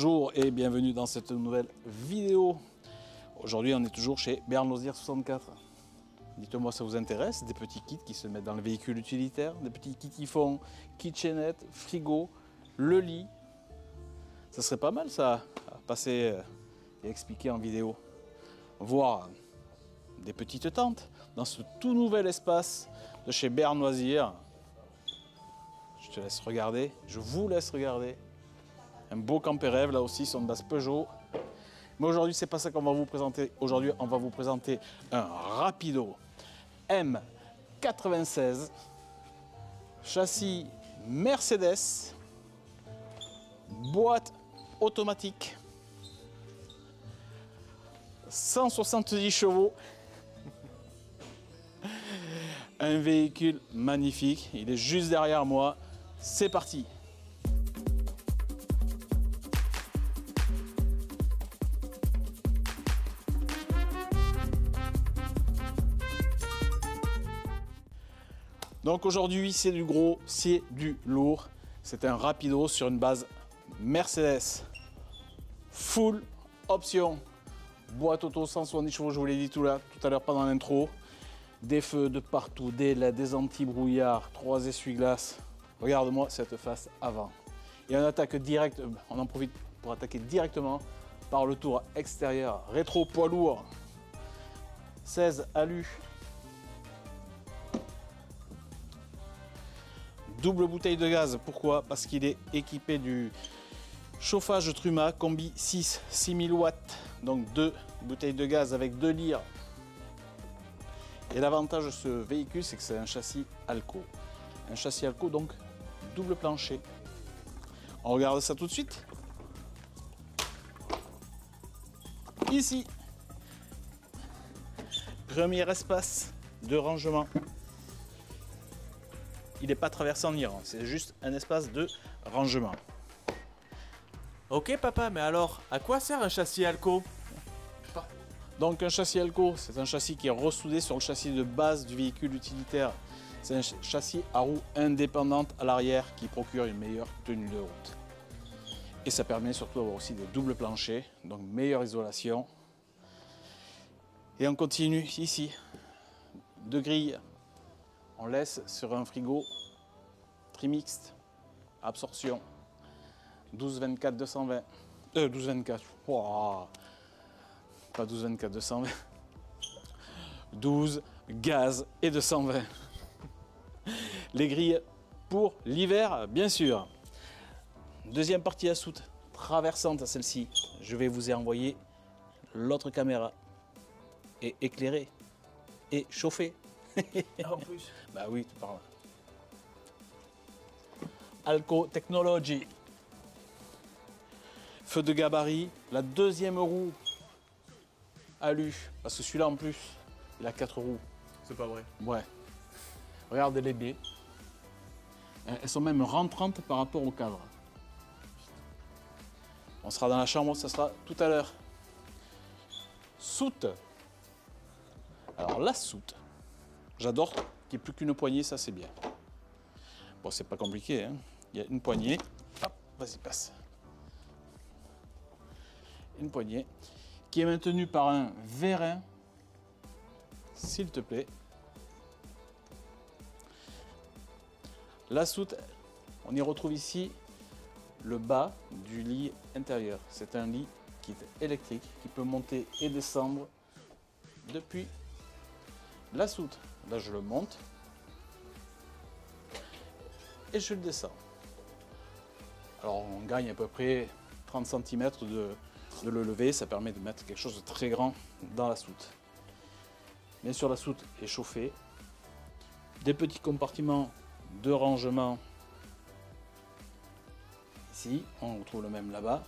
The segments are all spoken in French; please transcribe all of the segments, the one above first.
Bonjour et bienvenue dans cette nouvelle vidéo. Aujourd'hui on est toujours chez Bern Loisirs 64. Dites-moi, ça vous intéresse? Des petits kits qui se mettent dans le véhicule utilitaire, des petits kits qui font kitchenette, frigo, le lit. Ça serait pas mal ça à passer et expliquer en vidéo. Voir des petites tentes dans ce tout nouvel espace de chez Bern Loisirs. Je te laisse regarder, je vous laisse regarder. Un beau campé rêve là aussi sur une base Peugeot. Mais aujourd'hui c'est pas ça qu'on va vous présenter. Aujourd'hui on va vous présenter un Rapido M96, châssis Mercedes, boîte automatique, 170 chevaux, un véhicule magnifique. Il est juste derrière moi. C'est parti. Donc aujourd'hui c'est du gros, c'est du lourd. C'est un Rapido sur une base Mercedes. Full option. Boîte auto 170 chevaux, je vous l'ai dit tout à l'heure pendant l'intro. Des feux de partout, des LED, des anti-brouillards, 3 essuie-glaces. Regarde-moi cette face avant. Et on attaque direct, on en profite pour attaquer directement par le tour extérieur. Rétro poids lourd. 16 alu. Double bouteille de gaz, pourquoi? Parce qu'il est équipé du chauffage Truma Combi 6, 6000 watts, donc 2 bouteilles de gaz avec 2 lyres. Et l'avantage de ce véhicule, c'est que c'est un châssis Alco. Un châssis Alco, donc double plancher. On regarde ça tout de suite. Ici, premier espace de rangement. Il n'est pas traversé en Iran, c'est juste un espace de rangement. Ok papa, mais alors, à quoi sert un châssis Alco? Donc un châssis Alco, c'est un châssis qui est ressoudé sur le châssis de base du véhicule utilitaire. C'est un châssis à roues indépendantes à l'arrière qui procure une meilleure tenue de route. Et ça permet surtout d'avoir aussi des doubles planchers, donc meilleure isolation. Et on continue ici, deux grilles. On laisse sur un frigo trimixte, absorption, 12-24 220, 12-24, wow. Pas 12-24 220, 12 gaz et 220. Les grilles pour l'hiver, bien sûr. Deuxième partie à soute, traversante à celle-ci. Je vais vous y envoyer l'autre caméra et éclairée et chauffée. En plus. Bah oui, tu parles. Alco Technology. Feu de gabarit, la deuxième roue alu, parce que celui-là en plus, il a 4 roues. C'est pas vrai. Ouais. Regardez les baies. Elles sont même rentrantes par rapport au cadre. On sera dans la chambre, ça sera tout à l'heure. Soute. Alors la soute. J'adore qu'il n'y ait plus qu'une poignée, ça c'est bien. Bon, c'est pas compliqué, hein. Il y a une poignée. Hop, vas-y, passe. Une poignée qui est maintenue par un vérin, s'il te plaît. La soute, on y retrouve ici le bas du lit intérieur. C'est un lit qui est électrique, qui peut monter et descendre depuis la soute. Là, je le monte et je le descends. Alors, on gagne à peu près 30 cm de le lever. Ça permet de mettre quelque chose de très grand dans la soute. Bien sûr, la soute est chauffée. Des petits compartiments de rangement. Ici, on retrouve le même là-bas.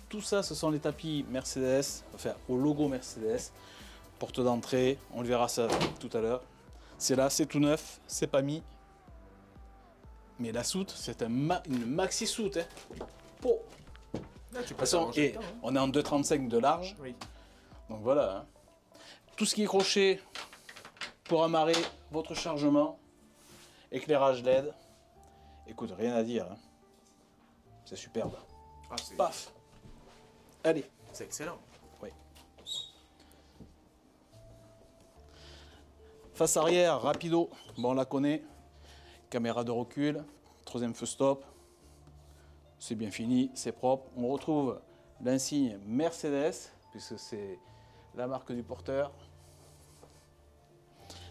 Tout ça, ce sont les tapis Mercedes, enfin au logo Mercedes. Porte d'entrée, on le verra ça tout à l'heure. C'est là, c'est tout neuf, c'est pas mis. Mais la soute, c'est une maxi soute. Hein. Oh. Là, tu De toute façon, et on est en 2,35 de large. Oui. Donc voilà. Hein. Tout ce qui est crochet pour amarrer votre chargement. Éclairage LED. Écoute, rien à dire. Hein. C'est superbe. Ah, c'est Paf. Allez. c'est excellent. Oui. Face arrière, rapido. Bon, on la connaît. Caméra de recul. Troisième feu stop. C'est bien fini, c'est propre. On retrouve l'insigne Mercedes, puisque c'est la marque du porteur.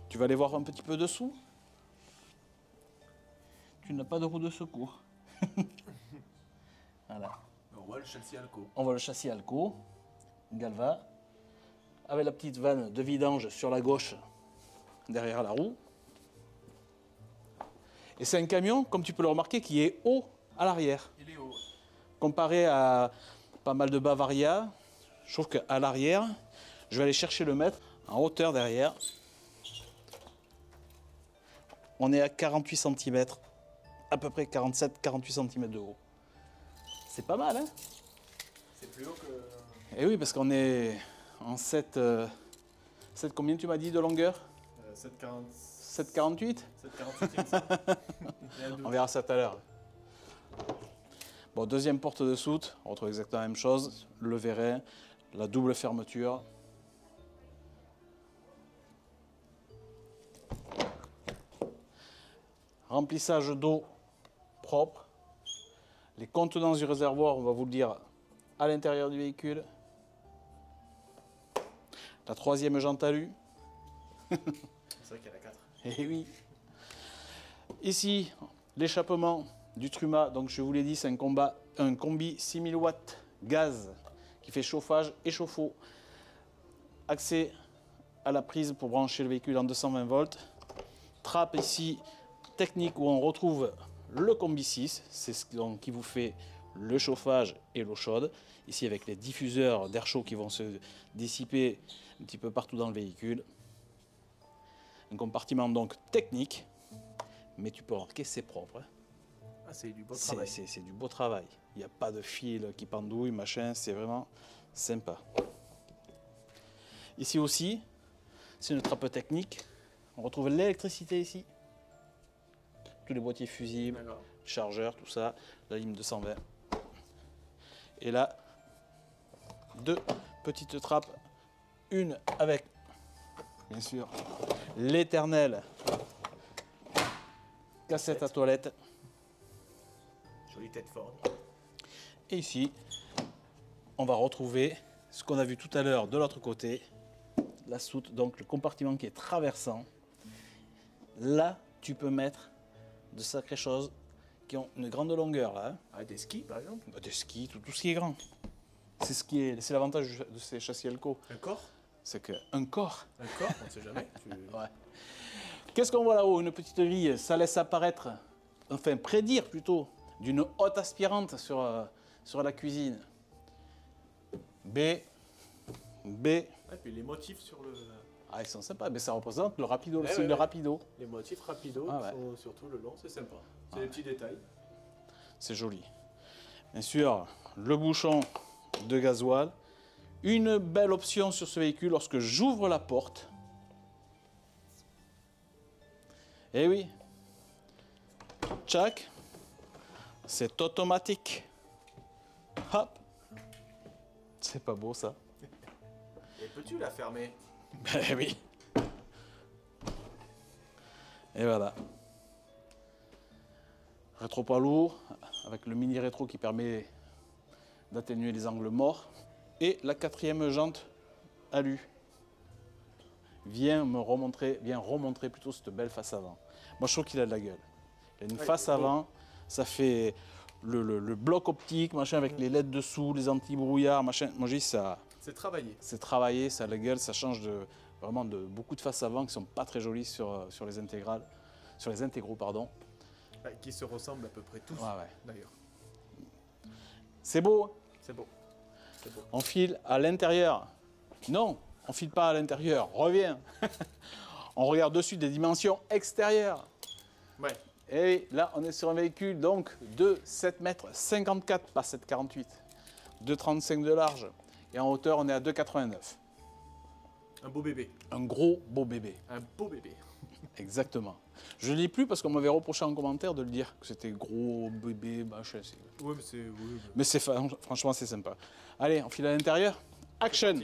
Tu vas aller voir un petit peu dessous. Tu n'as pas de roue de secours. Voilà. On voit le châssis Alco. On voit le châssis Alco, Galva, avec la petite vanne de vidange sur la gauche, derrière la roue. Et c'est un camion, comme tu peux le remarquer, qui est haut à l'arrière. Il est haut. Comparé à pas mal de Bavaria, je trouve qu'à l'arrière, je vais aller chercher le mètre en hauteur derrière. On est à 48 cm, à peu près 47-48 cm de haut. C'est pas mal, hein? C'est plus haut que... Et oui, parce qu'on est en 7... 7 combien tu m'as dit de longueur? 7,40... 7,48? 7,48, ça. On verra ça tout à l'heure. Bon, deuxième porte de soute, on retrouve exactement la même chose. Le vérin, la double fermeture. Remplissage d'eau propre. Les contenances du réservoir, on va vous le dire, à l'intérieur du véhicule. La troisième jante alu. C'est vrai qu'il y en a 4. Eh oui. Ici, l'échappement du Truma. Donc je vous l'ai dit, c'est un combi 6000 watts gaz qui fait chauffage et chauffe-eau. Accès à la prise pour brancher le véhicule en 220 volts. Trappe ici technique où on retrouve le combi 6. C'est ce qui vous fait le chauffage et l'eau chaude. Ici avec les diffuseurs d'air chaud qui vont se dissiper un petit peu partout dans le véhicule. Un compartiment donc technique, mais tu peux remarquer c'est propre. Hein. Ah, c'est du beau travail. C'est du beau travail. Il n'y a pas de fil qui pendouille, machin, c'est vraiment sympa. Ici aussi, c'est une trappe technique. On retrouve l'électricité ici. Tous les boîtiers fusibles, chargeurs, tout ça. La ligne 220. Et là, deux petites trappes. Une avec, bien sûr, l'éternel cassette à toilette. Jolie tête Ford. Et ici, on va retrouver ce qu'on a vu tout à l'heure de l'autre côté, la soute, donc le compartiment qui est traversant. Là, tu peux mettre de sacrées choses qui ont une grande longueur. Là, hein. Ah, des skis, par exemple. Des skis, tout ce qui est grand. C'est l'avantage de ces châssis Elco. Un corps. C'est qu'un corps. Un corps, on ne sait jamais. Ouais. Qu'est-ce qu'on voit là-haut? Une petite grille, ça laisse apparaître, enfin prédire plutôt, d'une haute aspirante sur la cuisine. B. Et puis les motifs sur le... Ah, ils sont sympas, mais ça représente le rapido, le Ouais, signe ouais. rapido. Les motifs rapido sont surtout le long, c'est sympa. C'est des petits détails. C'est joli. Bien sûr, le bouchon de gasoil. Une belle option sur ce véhicule lorsque j'ouvre la porte. Eh oui. Tchac. C'est automatique. Hop. C'est pas beau ça. Et peux-tu la fermer? Ben oui. Et voilà. Rétro pas lourd, avec le mini rétro qui permet d'atténuer les angles morts. Et la quatrième jante alu. Viens remontrer plutôt cette belle face avant. Moi je trouve qu'il a de la gueule. Il a une face avant, ça fait le bloc optique, machin, avec les LED dessous, les anti-brouillard, machin. Moi je dis ça. C'est travaillé. C'est travaillé, ça a la gueule, ça change vraiment de beaucoup de faces avant qui sont pas très jolies sur les intégrales, sur les intégraux, pardon. Qui se ressemblent à peu près tous, d'ailleurs. C'est beau. C'est beau. C'est beau. On file à l'intérieur. Non, on file pas à l'intérieur. Reviens. On regarde dessus des dimensions extérieures. Ouais. Et là, on est sur un véhicule donc de 7,54 m, pas 7,48 m, 2,35 m de large. Et en hauteur, on est à 2,89 m. Un beau bébé. Un gros beau bébé. Un beau bébé. Exactement. Je ne l'ai plus parce qu'on m'avait reproché en commentaire de le dire, que c'était gros, bébé, machin. Ouais, mais c'est... Oui, Mais c'est franchement, c'est sympa. Allez, on file à l'intérieur. Action!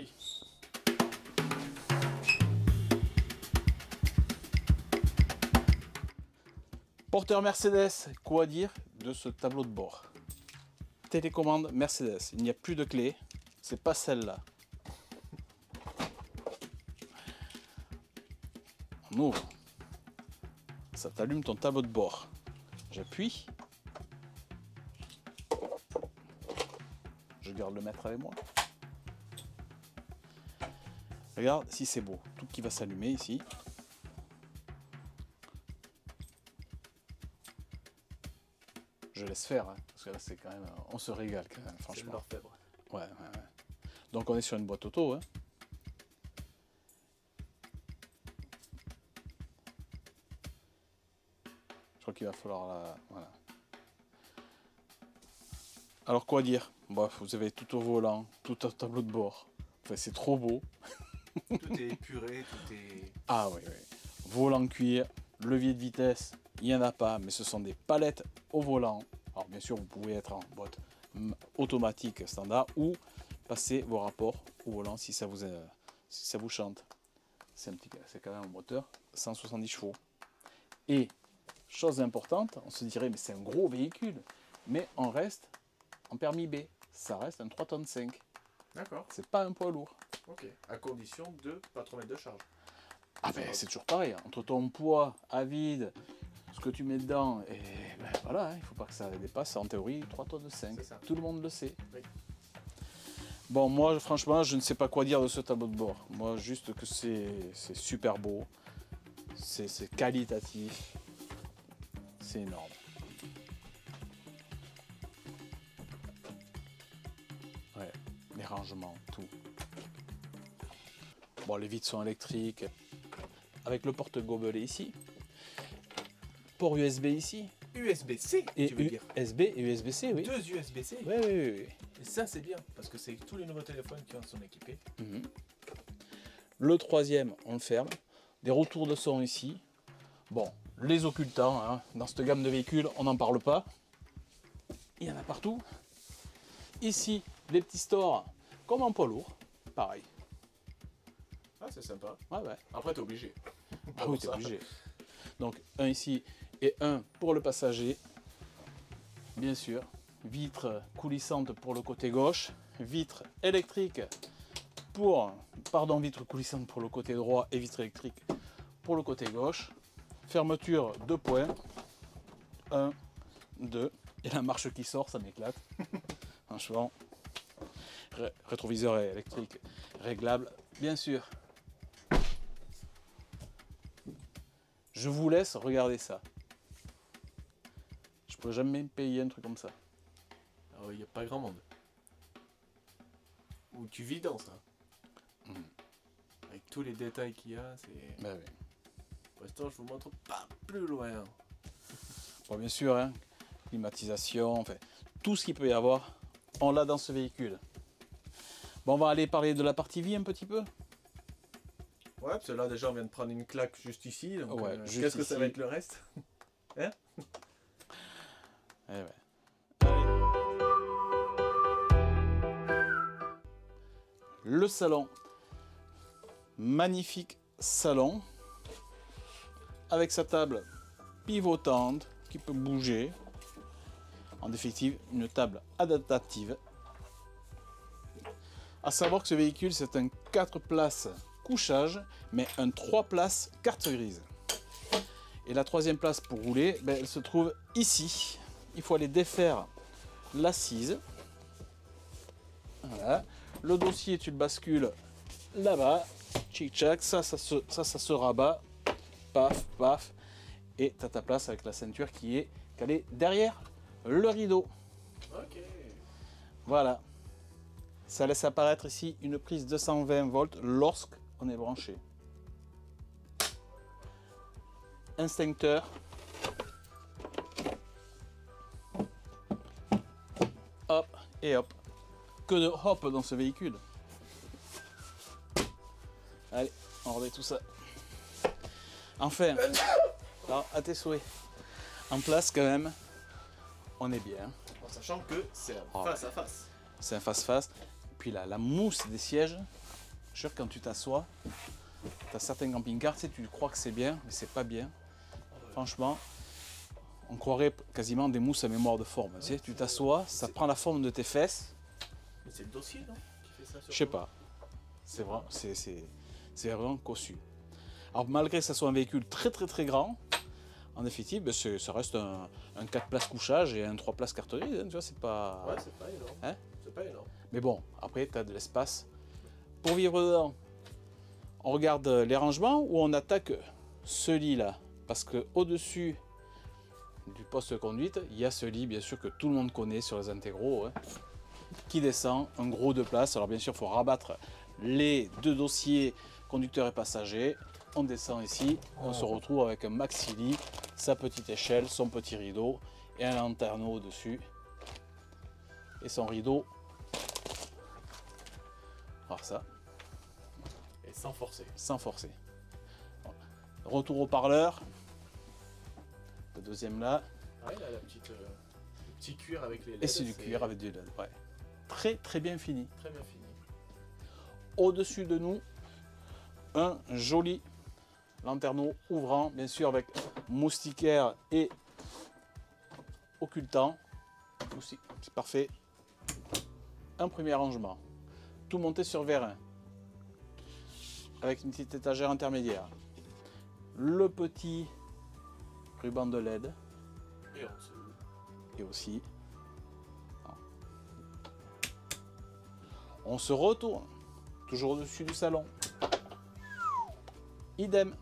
Porteur Mercedes, quoi dire de ce tableau de bord? Télécommande Mercedes, il n'y a plus de clé, c'est pas celle-là. On ouvre, ça t'allume ton tableau de bord. J'appuie, je garde le maître avec moi. Regarde si c'est beau, tout qui va s'allumer ici. Je laisse faire, hein, parce que là c'est quand même, on se régale quand même, franchement. l'orfèvre. Ouais. Donc on est sur une boîte auto. Hein. Je crois qu'il va falloir la... Voilà. Alors quoi dire? Bref, vous avez tout au volant, tout un tableau de bord. Enfin, c'est trop beau. Tout est épuré, tout est... Ah oui. Volant cuir, levier de vitesse, il n'y en a pas, mais ce sont des palettes au volant. Alors bien sûr, vous pouvez être en boîte automatique standard ou passer vos rapports au volant si ça vous chante. C'est quand même un moteur 170 chevaux. Et, chose importante, on se dirait, mais c'est un gros véhicule, mais on reste en permis B. Ça reste un 3 tonnes 5. D'accord. C'est pas un poids lourd. Ok. À condition de pas trop mettre de charge. Ah ben c'est toujours pareil, entre ton poids à vide, ce que tu mets dedans, et ben voilà, il ne faut pas que ça dépasse en théorie 3 tonnes 5. Tout le monde le sait. Oui. Bon, moi franchement, je ne sais pas quoi dire de ce tableau de bord. Moi, juste que c'est super beau, c'est qualitatif, c'est énorme. Ouais, les rangements, tout. Bon, les vitres sont électriques, avec le porte-gobelet ici, port USB ici. USB-C, Et tu veux dire? USB et USB-C, oui. 2 USB-C. Oui. Et ça, c'est bien, parce que c'est tous les nouveaux téléphones qui en sont équipés. Le troisième, on le ferme. Des retours de son ici. Bon, les occultants, hein, dans cette gamme de véhicules, on n'en parle pas. Il y en a partout. Ici, les petits stores, comme en poids lourd. Pareil. Ah, c'est sympa. Ouais. Après, t'es obligé. Ah oui, t'es obligé. Donc, un ici et un pour le passager. Bien sûr. Vitre coulissante pour le côté gauche. Vitre électrique vitre coulissante pour le côté droit et vitre électrique pour le côté gauche. Fermeture 2 points. 1, 2. Et la marche qui sort, ça m'éclate. Franchement. Rétroviseur électrique réglable, bien sûr. Je vous laisse regarder ça. Je pourrais jamais me payer un truc comme ça. Alors, il n'y a pas grand monde. Ou tu vis dans ça. Avec tous les détails qu'il y a, c'est... Ben oui. Pour l'instant, je vous montre pas plus loin. Bon, bien sûr, hein, climatisation, enfin, tout ce qu'il peut y avoir, on l'a dans ce véhicule. Bon, on va aller parler de la partie vie un petit peu. Ouais, parce que là, déjà, on vient de prendre une claque juste ici. Donc, Ouais, juste qu'est-ce que ça ici. va être le reste? Hein? Eh ouais. Le salon. Magnifique salon. Avec sa table pivotante qui peut bouger. En définitive, une table adaptative. À savoir que ce véhicule, c'est un 4 places couchage, mais un 3 places carte grise. Et la troisième place pour rouler, ben, elle se trouve ici. Il faut aller défaire l'assise. Voilà. Le dossier, tu le bascules là-bas. Tchic-tchac, ça se rabat. Paf, paf. Et tu as ta place avec la ceinture qui est calée derrière le rideau. Ok. Voilà. Ça laisse apparaître ici une prise 220 volts lorsqu'on est branché. Instincteur. Hop et hop. Que de hop dans ce véhicule. Allez, on remet tout ça. Enfin, alors, à tes souhaits. En place quand même, on est bien. En sachant que c'est Oh, face à face. C'est un face-face. Puis là, la mousse des sièges, je suis sûr que quand tu t'assois, tu as certains camping-cars, tu sais, tu crois que c'est bien, mais c'est pas bien. Franchement, on croirait quasiment des mousses à mémoire de forme. Tu sais, tu t'assois, ça prend la forme de tes fesses. Mais c'est le dossier, non, qui fait ça? Je sais pas. C'est vrai, c'est vraiment cossu. Alors malgré que ça soit un véhicule très grand, en effectif, ben, ça reste un 4 places couchage et un 3 places cartonné. Hein, tu vois, c'est pas. Ouais, c'est pas énorme. Hein? C'est pas énorme. Mais bon, après, tu as de l'espace pour vivre dedans. On regarde les rangements ou on attaque ce lit-là. Parce que au-dessus du poste de conduite, il y a ce lit, bien sûr, que tout le monde connaît sur les intégros, hein, qui descend, un gros 2 places. Alors bien sûr, il faut rabattre les 2 dossiers conducteur et passager. On descend ici, on se retrouve avec un maxi lit, sa petite échelle, son petit rideau et un lanterneau au-dessus. Et son rideau. Alors ça, Et sans forcer. sans forcer. Retour au parleur. Le deuxième là. Ouais, là, la petite, le petit cuir avec les LED. Et c'est du cuir avec du LED. Ouais. Très bien fini. Très bien fini. Au-dessus de nous, un joli lanterneau ouvrant, bien sûr avec moustiquaire et occultant. Aussi, c'est parfait. Un premier rangement. Tout monté sur vérin. Avec une petite étagère intermédiaire. Le petit ruban de LED. Et en dessous. Et aussi. On se retourne. Toujours au-dessus du salon. Idem.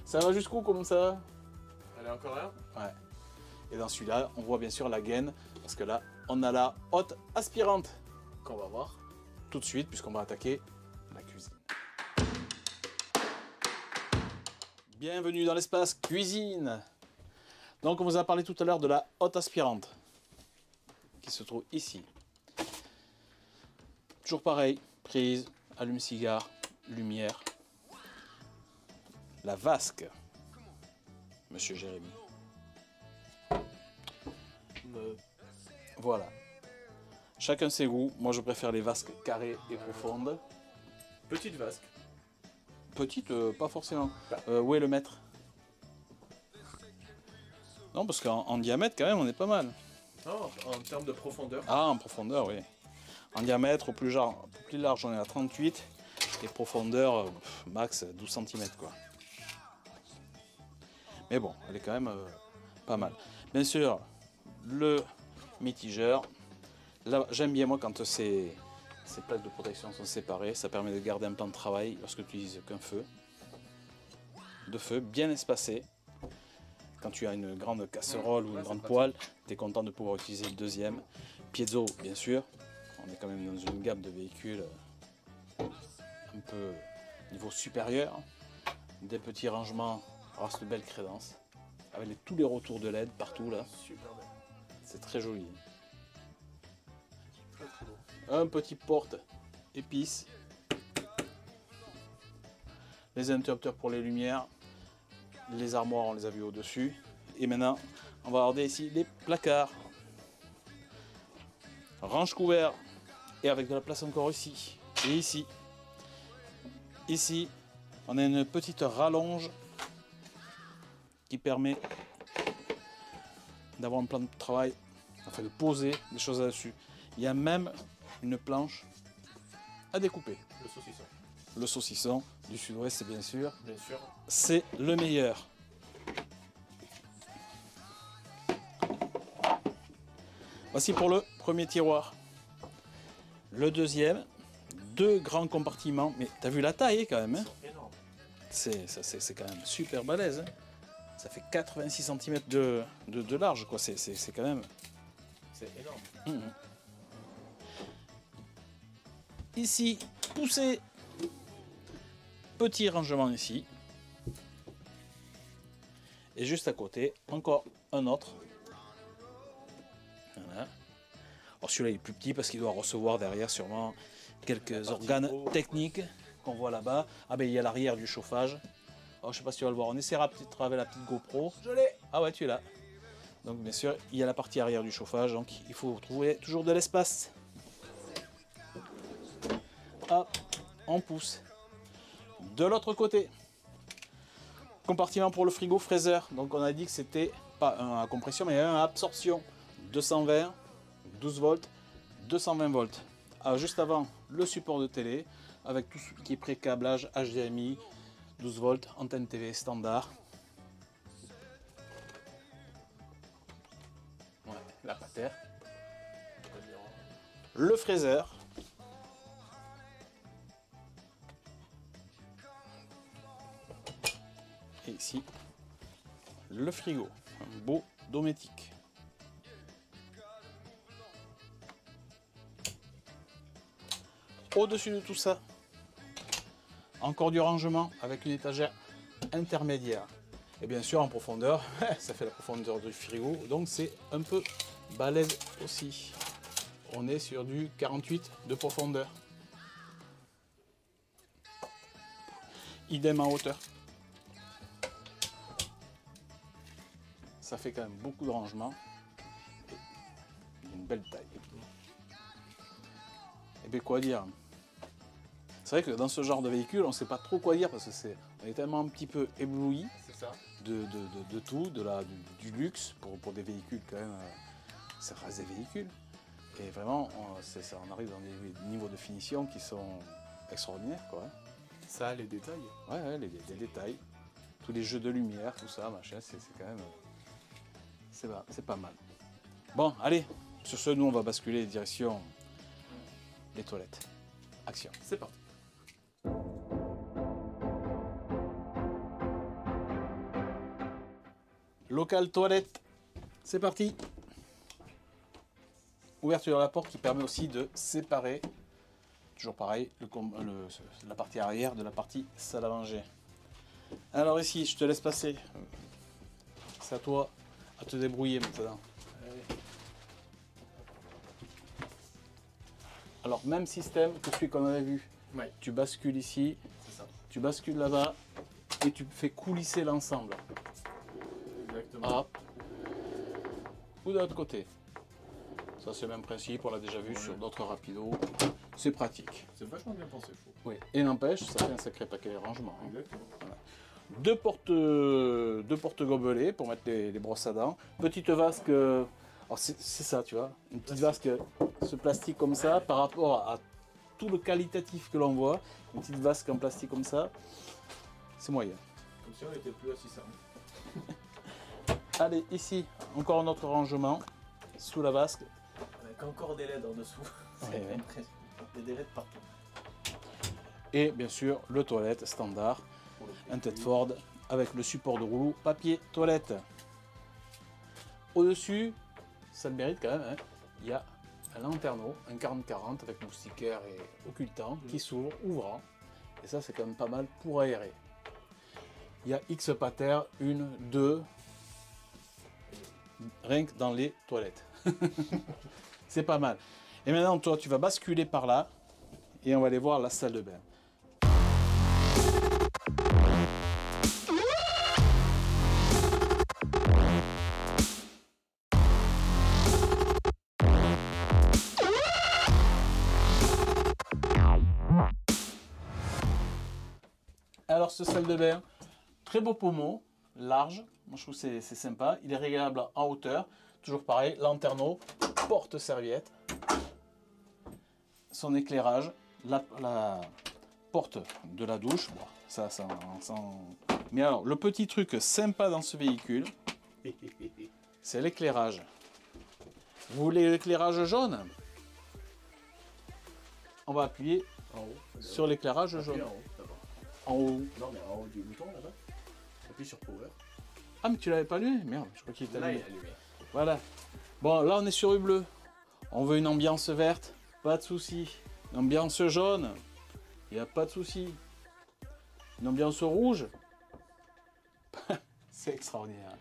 Ça va jusqu'où comme ça? Elle est encore là? Ouais. Et dans celui-là, on voit bien sûr la gaine. Parce que là, on a la haute aspirante. Qu'on va voir tout de suite, puisqu'on va attaquer la cuisine. Bienvenue dans l'espace cuisine. Donc on vous a parlé tout à l'heure de la haute aspirante. Qui se trouve ici. Toujours pareil, prise, allume-cigare, lumière. La vasque, Monsieur Jérémy. Voilà. Chacun ses goûts. Moi, je préfère les vasques carrées et profondes. Petite vasque. Petite, pas forcément. Où est le mètre? Non, parce qu'en diamètre, quand même, on est pas mal. Non, en termes de profondeur. Ah, en profondeur, oui. En diamètre, au plus large, on est à 38. Et profondeur, max 12 cm, quoi. Mais bon, elle est quand même pas mal. Bien sûr, le mitigeur. Là, j'aime bien, moi, quand ces plaques de protection sont séparées. Ça permet de garder un plan de travail lorsque tu n'utilises qu'un feu. Deux feux bien espacés. Quand tu as une grande casserole ou une grande poêle, tu es content de pouvoir utiliser le deuxième. Piezo, bien sûr. On est quand même dans une gamme de véhicules un peu niveau supérieur. Des petits rangements, alors c'est de belle crédence. Avec tous les retours de LED partout là. Super belle. C'est très joli. Très très beau. Un petit porte épice. Les interrupteurs pour les lumières. Les armoires, on les a vus au-dessus. Et maintenant, on va regarder ici les placards. Range couvert. Et avec de la place encore ici. Et ici. Ici, on a une petite rallonge qui permet d'avoir un plan de travail, enfin de poser des choses là-dessus. Il y a même une planche à découper. Le saucisson. Le saucisson du sud-ouest, bien sûr. Bien sûr. C'est le meilleur. Voici pour le premier tiroir. Le deuxième, deux grands compartiments. Mais t'as vu la taille quand même, hein? Énorme. C'est quand même super balèze. Hein, ça fait 86 cm de large, quoi. C'est quand même... C'est énorme. Mmh. Ici, poussé. Petit rangement ici. Et juste à côté, encore un autre. Voilà. Alors celui-là il est plus petit parce qu'il doit recevoir derrière sûrement quelques organes techniques qu'on voit là-bas. Ah ben il y a l'arrière du chauffage. Alors je sais pas si tu vas le voir, on essaiera peut-être avec la petite GoPro. Je l'ai. Ah ouais, tu es là. Donc bien sûr, il y a la partie arrière du chauffage, donc il faut trouver toujours de l'espace. Hop, on pousse. De l'autre côté, compartiment pour le frigo fraiseur. Donc on a dit que c'était pas un à compression, mais un à absorption. 220, 12 volts, 220 volts. Alors juste avant, le support de télé, avec tout ce qui est pré-câblage, HDMI, 12 volts, antenne TV standard. Ouais, la patère. Le fraiseur. Et ici, le frigo. Un beau dométique. Au-dessus de tout ça, encore du rangement avec une étagère intermédiaire. Et bien sûr en profondeur, ça fait la profondeur du frigo, donc c'est un peu balèze aussi. On est sur du 48 de profondeur. Idem en hauteur. Ça fait quand même beaucoup de rangement. Et une belle taille. Et bien quoi dire? C'est vrai que dans ce genre de véhicule, on ne sait pas trop quoi dire parce que on est tellement un petit peu ébloui de tout, du luxe pour des véhicules quand même. Ça reste des véhicules. Et vraiment, on arrive dans des niveaux de finition qui sont extraordinaires, quoi. Ça, les détails. Ouais, les détails. Tous les jeux de lumière, tout ça, machin, c'est quand même... C'est pas mal. Bon, allez, sur ce, nous, on va basculer direction les toilettes. Action. C'est parti. Local toilette. C'est parti. Ouverture de la porte qui permet aussi de séparer, toujours pareil, la partie arrière de la partie salle à manger. Alors ici, je te laisse passer. C'est à toi à te débrouiller maintenant. Allez. Alors même système que celui qu'on avait vu. Ouais. Tu bascules ici, C'est ça. tu bascules là-bas et tu fais coulisser l'ensemble. Exactement. Hop. Ou de l'autre côté. Ça c'est le même principe, on l'a déjà vu sur d'autres rapidos. C'est pratique. C'est vachement bien pensé, je trouve. Oui. Et n'empêche, ça fait un sacré paquet de rangement. Hein. Exactement. Voilà. Deux portes gobelets pour mettre les brosses à dents. Petite vasque. Alors c'est ça, tu vois. Une petite vasque, ce plastique comme ça, par rapport à tout le qualitatif que l'on voit. Une petite vasque en plastique comme ça, c'est moyen. Comme si on n'était plus assis ça. Allez, ici, encore un autre rangement sous la vasque. Avec encore des LED en dessous. Ouais. Des LED partout. Et bien sûr, le toilette standard, un Tedford avec le support de rouleau papier toilette. Au-dessus, ça le mérite quand même, hein, il y a un lanterneau, un 40-40 avec moustiquaire et occultant qui s'ouvre, ouvrant. Et ça, c'est quand même pas mal pour aérer. Il y a X patères, 1, 2, rien que dans les toilettes. C'est pas mal. Et maintenant, toi, tu vas basculer par là et on va aller voir la salle de bain. Alors, ce salle de bain, très beau pommeau, large. Moi, je trouve que c'est sympa. Il est réglable en hauteur. Toujours pareil, lanterneau, porte-serviette. Son éclairage, la porte de la douche. Bon, ça. Mais alors, le petit truc sympa dans ce véhicule, c'est l'éclairage. Vous voulez l'éclairage jaune? On va appuyer En haut. sur l'éclairage jaune. En haut, d'abord. En haut. Non, mais en haut du bouton là-bas. Appuie sur Power. Ah, mais tu l'avais pas allumé? Merde, je crois qu'il était Là, il allumé. est allumé. Voilà. Bon, là, on est sur U-Bleu. On veut une ambiance verte, pas de souci. Une ambiance jaune, il n'y a pas de souci. Une ambiance rouge, c'est extraordinaire.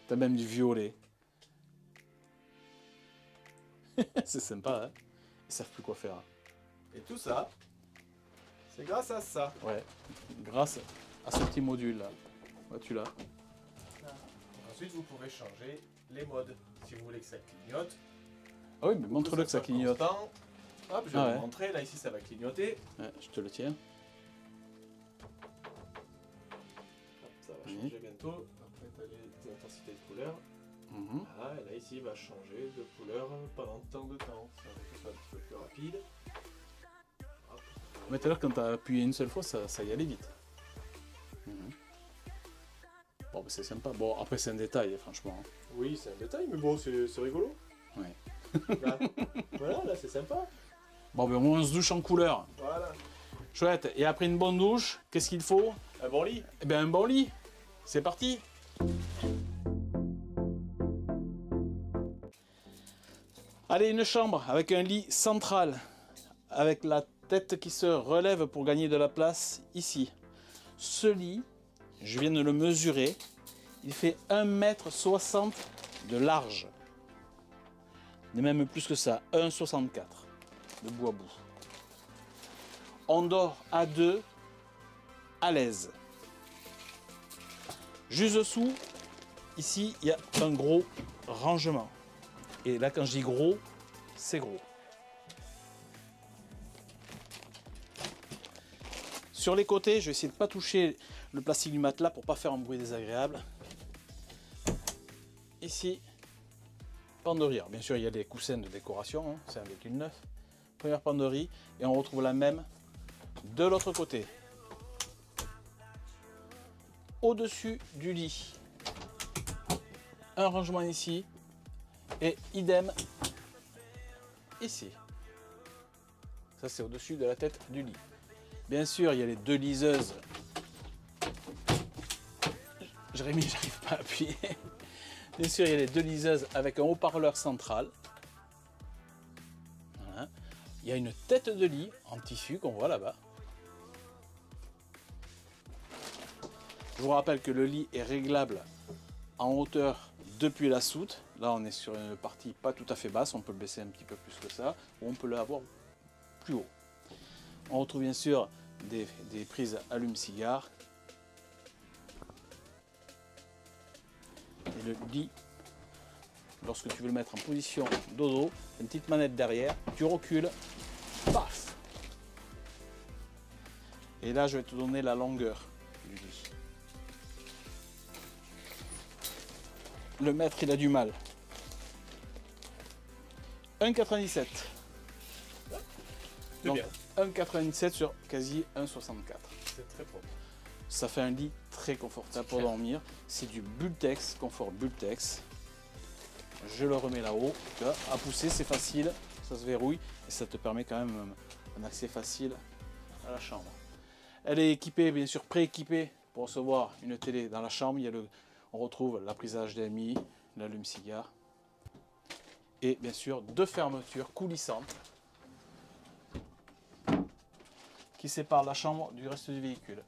T'as même du violet. C'est sympa, hein. Ils savent plus quoi faire. Et tout ça, c'est grâce à ça. Ouais, grâce à ce petit module là. Vois-tu là? Ensuite, vous pouvez changer les modes. Si vous voulez que ça clignote. Ah oui, mais montre-le que ça soit clignote. constant. Hop, je vais Ah vous ouais. montrer. Là, ici, ça va clignoter. Ouais, je te le tiens. Hop, ça va Oui. changer bientôt. Après, tu as les intensités de couleur. Mhm. Voilà, et là, ici, il va changer de couleur pendant tant de temps. Ça va que ce soit un petit peu plus rapide. Hop. Mais tout à l'heure, quand tu as appuyé une seule fois, ça y allait vite. Mhm. Bon, bah, c'est sympa. Bon, après, c'est un détail, franchement. Oui, c'est un détail, mais bon, c'est rigolo. Ouais. Là. Voilà, là, c'est sympa. Bon, ben, au moins, on se douche en couleur. Voilà. Chouette. Et après une bonne douche, qu'est-ce qu'il faut? Un bon lit. Eh bien, un bon lit. C'est parti. Allez, une chambre avec un lit central, avec la tête qui se relève pour gagner de la place ici. Ce lit, je viens de le mesurer, il fait 1,60 m de large. Et même plus que ça, 1,64 m de bout à bout. On dort à deux, à l'aise. Juste dessous, ici, il y a un gros rangement. Et là, quand je dis gros, c'est gros. Sur les côtés, je vais essayer de ne pas toucher le plastique du matelas pour ne pas faire un bruit désagréable. Ici, penderie. Bien sûr, il y a des coussins de décoration, hein, c'est un véhicule neuf. Première penderie, et on retrouve la même de l'autre côté. Au-dessus du lit, un rangement ici, et idem ici. Ça, c'est au-dessus de la tête du lit. Bien sûr, il y a les deux liseuses. Jérémy, j'arrive pas à appuyer. Bien sûr, il y a les deux liseuses avec un haut-parleur central. Voilà. Il y a une tête de lit en tissu qu'on voit là-bas. Je vous rappelle que le lit est réglable en hauteur depuis la soute. Là, on est sur une partie pas tout à fait basse. On peut le baisser un petit peu plus que ça. Ou on peut l'avoir plus haut. On retrouve bien sûr des prises allume-cigare. Et le lit, lorsque tu veux le mettre en position dodo, une petite manette derrière, tu recules, paf. Et là, je vais te donner la longueur du lit. Le maître, il a du mal. 1,97. C'est Donc bien. 1,97 sur quasi 1,64. C'est très propre. Ça fait un lit très confortable pour dormir. C'est du Bultex, confort Bultex. Je le remets là-haut. Tu vois, à pousser, c'est facile. Ça se verrouille et ça te permet quand même un accès facile à la chambre. Elle est équipée, bien sûr, prééquipée pour recevoir une télé dans la chambre. On retrouve la prise HDMI, l'allume-cigare et bien sûr deux fermetures coulissantes qui séparent la chambre du reste du véhicule.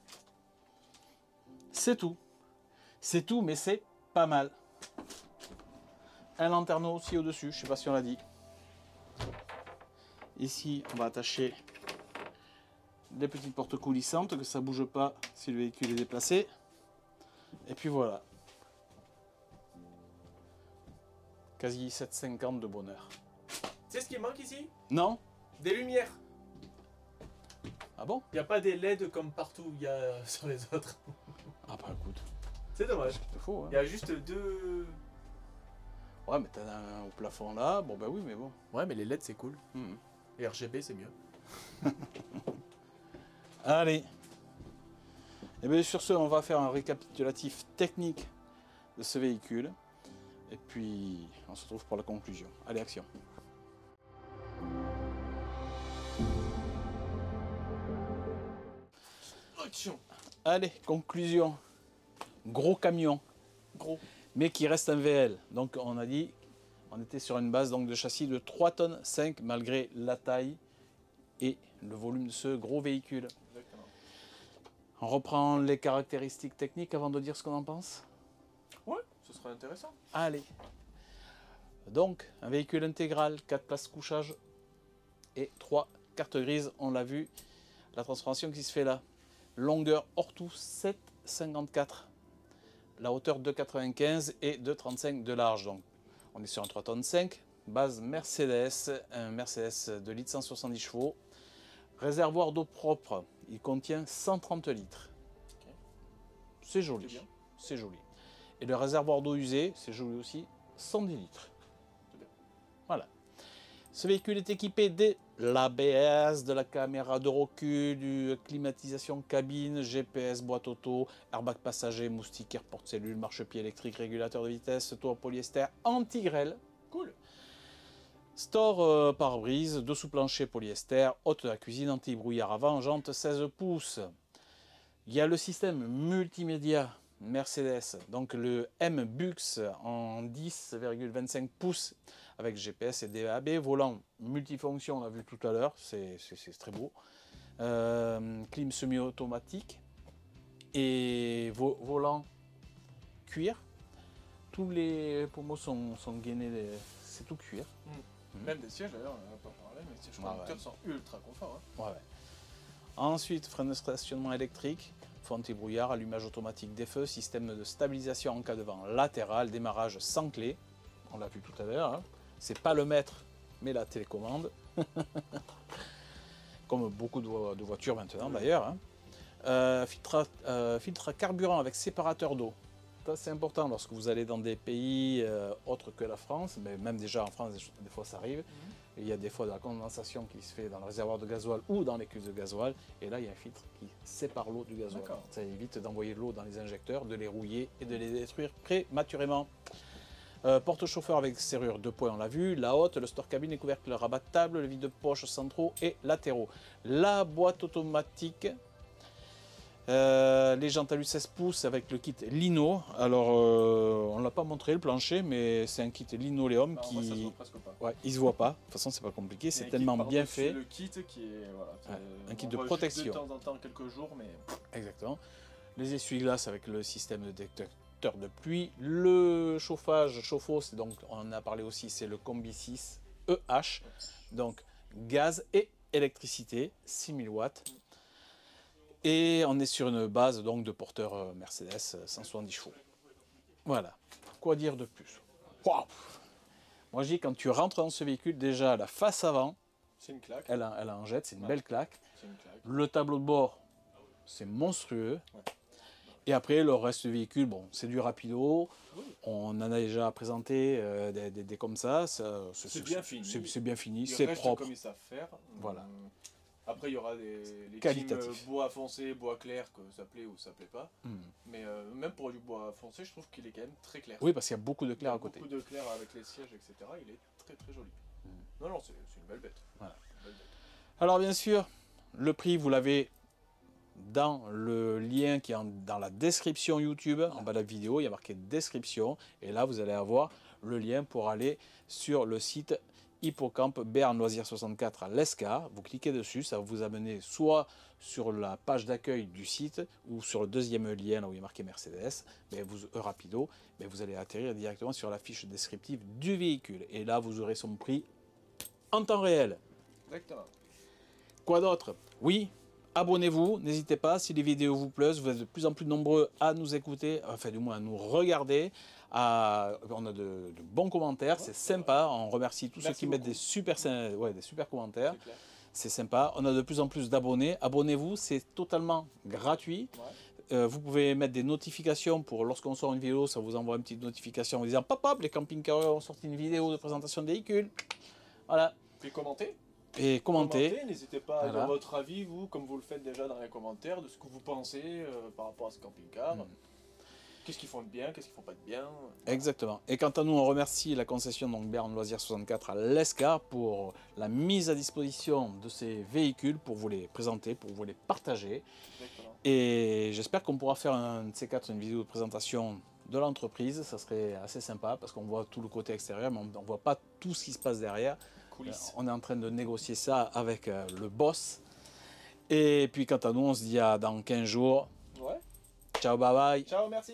C'est tout. C'est tout, mais c'est pas mal. Un lanterneau aussi au-dessus, je sais pas si on l'a dit. Ici, on va attacher des petites portes coulissantes, que ça bouge pas si le véhicule est déplacé. Et puis voilà. Quasi 7,50 de bonheur. C'est ce qui manque ici? Non? Des lumières. Ah bon? Il n'y a pas des LED comme partout il y a sur les autres. Ah bah écoute, C'est dommage. il te faut. Hein. Il y a juste deux. Ouais, mais t'as un au plafond là. Bon bah oui, mais bon. Ouais, mais les LED c'est cool. Mhm. Et RGB c'est mieux. Allez. Et bien sur ce, on va faire un récapitulatif technique de ce véhicule. Et puis, on se retrouve pour la conclusion. Allez, action. Action. Allez, conclusion. Gros camion, Gros. mais qui reste un VL. Donc on a dit, on était sur une base donc, de châssis de 3 tonnes 5 malgré la taille et le volume de ce gros véhicule. Exactement. On reprend les caractéristiques techniques avant de dire ce qu'on en pense. Ouais, ce sera intéressant. Allez. Donc, un véhicule intégral, 4 places couchage et 3 cartes grises. On l'a vu, la transformation qui se fait là. Longueur hors tout 7,54. La hauteur 2,95 et 2,35 de large. Donc, on est sur un 3,5 tonnes. Base Mercedes, un Mercedes de litre 170 chevaux. Réservoir d'eau propre, il contient 130 litres. Okay. C'est joli, c'est joli. Et le réservoir d'eau usée, c'est joli aussi, 110 litres. Voilà. Ce véhicule est équipé de l'ABS, de la caméra de recul, du climatisation cabine, GPS, boîte auto, airbag passager, moustiquaire, porte-cellule, marchepied électrique, régulateur de vitesse, toit polyester, anti-grêle. Cool. Store pare-brise, dessous plancher polyester, haute de la cuisine, anti-brouillard avant, jante 16 pouces. Il y a le système multimédia Mercedes, donc le M-Bux en 10,25 pouces avec GPS et DAB, volant multifonction, on l'a vu tout à l'heure, c'est très beau. Clim semi-automatique et volant cuir. Tous les pommeaux sont gainés, c'est tout cuir. Même des sièges d'ailleurs, on n'a pas parlé, mais les sièges conducteurs sont ultra confort. Hein. Ouais. Ensuite, frein de stationnement électrique, feu anti-brouillard, allumage automatique des feux, système de stabilisation en cas de vent latéral, démarrage sans clé. On l'a vu tout à l'heure. Hein. C'est pas le maître, mais la télécommande. Comme beaucoup de voitures maintenant d'ailleurs. Hein. Filtre à carburant avec séparateur d'eau. C'est important lorsque vous allez dans des pays autres que la France, mais même déjà en France, des fois ça arrive. Il y a des fois de la condensation qui se fait dans le réservoir de gasoil ou dans les cuves de gasoil. Et là, il y a un filtre qui sépare l'eau du gasoil. Ça évite d'envoyer l'eau dans les injecteurs, de les rouiller et de les détruire prématurément. Porte-chauffeur avec serrure 2 points, on l'a vu. La haute, le store cabine et couvercle rabattable, le vide-poche centraux et latéraux. La boîte automatique. Les jantes alu 16 pouces avec le kit lino. Alors, on ne l'a pas montré le plancher, mais c'est un kit linoléum qui. Ça se voit presque pas. Ouais, il se voit pas. De toute façon, c'est pas compliqué. C'est tellement bien fait. Le kit qui est voilà, un kit de protection. De temps en temps, quelques jours, mais. Exactement. Les essuie-glaces avec le système de détecteur de pluie. Le chauffage chauffe-eau, c'est donc on en a parlé aussi, c'est le Combi 6 EH. Donc gaz et électricité, 6000 watts. Et on est sur une base donc de porteur Mercedes 170 chevaux. Voilà. Quoi dire de plus? Wow. Moi je dis quand tu rentres dans ce véhicule, déjà la face avant, c'est une claque. Elle en jette, c'est une belle claque. Une claque. Le tableau de bord, c'est monstrueux. Ouais. Et après le reste du véhicule, bon, c'est du rapido. Oui. On en a déjà présenté des comme ça. C'est bien fini. C'est bien fini, c'est propre. Comme ils savent faire. Voilà. Après, il y aura les qualitatifs. Bois foncé, bois clair, que ça plaît ou ça plaît pas. Mais même pour du bois foncé, je trouve qu'il est quand même très clair. Oui, parce qu'il y a beaucoup de clair à côté. Beaucoup de clair avec les sièges, etc. Il est très très joli. Non, non, c'est une belle bête. Voilà. Alors bien sûr, le prix, vous l'avez dans le lien qui est dans la description YouTube. En bas de la vidéo, il y a marqué description. Et là, vous allez avoir le lien pour aller sur le site Hippocampe Béarn Loisirs 64 à l'Escar. Vous cliquez dessus, ça va vous amener soit sur la page d'accueil du site ou sur le deuxième lien là où il est marqué Mercedes, mais rapido, mais vous allez atterrir directement sur la fiche descriptive du véhicule. Et là, vous aurez son prix en temps réel. Exactement. Quoi d'autre? Oui, abonnez-vous, n'hésitez pas, si les vidéos vous plaisent, vous êtes de plus en plus nombreux à nous écouter, enfin du moins à nous regarder. On a de bons commentaires, c'est sympa, on remercie tous ceux qui mettent des super commentaires, c'est sympa. On a de plus en plus d'abonnés, abonnez-vous, c'est totalement gratuit. Vous pouvez mettre des notifications pour lorsqu'on sort une vidéo, ça vous envoie une petite notification en disant pop, les camping-cars ont sorti une vidéo de présentation de véhicules. Voilà. Et commentez. Et commentez. N'hésitez pas à dire votre avis, vous, comme vous le faites déjà dans les commentaires, de ce que vous pensez par rapport à ce camping-car. Qu'est-ce qu'ils font de bien, qu'est-ce qu'ils font pas de bien. Exactement. Et quant à nous, on remercie la concession Béarn Loisirs 64 à l'Escar pour la mise à disposition de ces véhicules, pour vous les présenter, pour vous les partager. Exactement. Et j'espère qu'on pourra faire un de ces quatre, une vidéo de présentation de l'entreprise. Ça serait assez sympa parce qu'on voit tout le côté extérieur, mais on ne voit pas tout ce qui se passe derrière. On est en train de négocier ça avec le boss. Et puis quant à nous, on se dit à dans 15 jours. Ouais. Ciao, bye bye. Ciao, merci.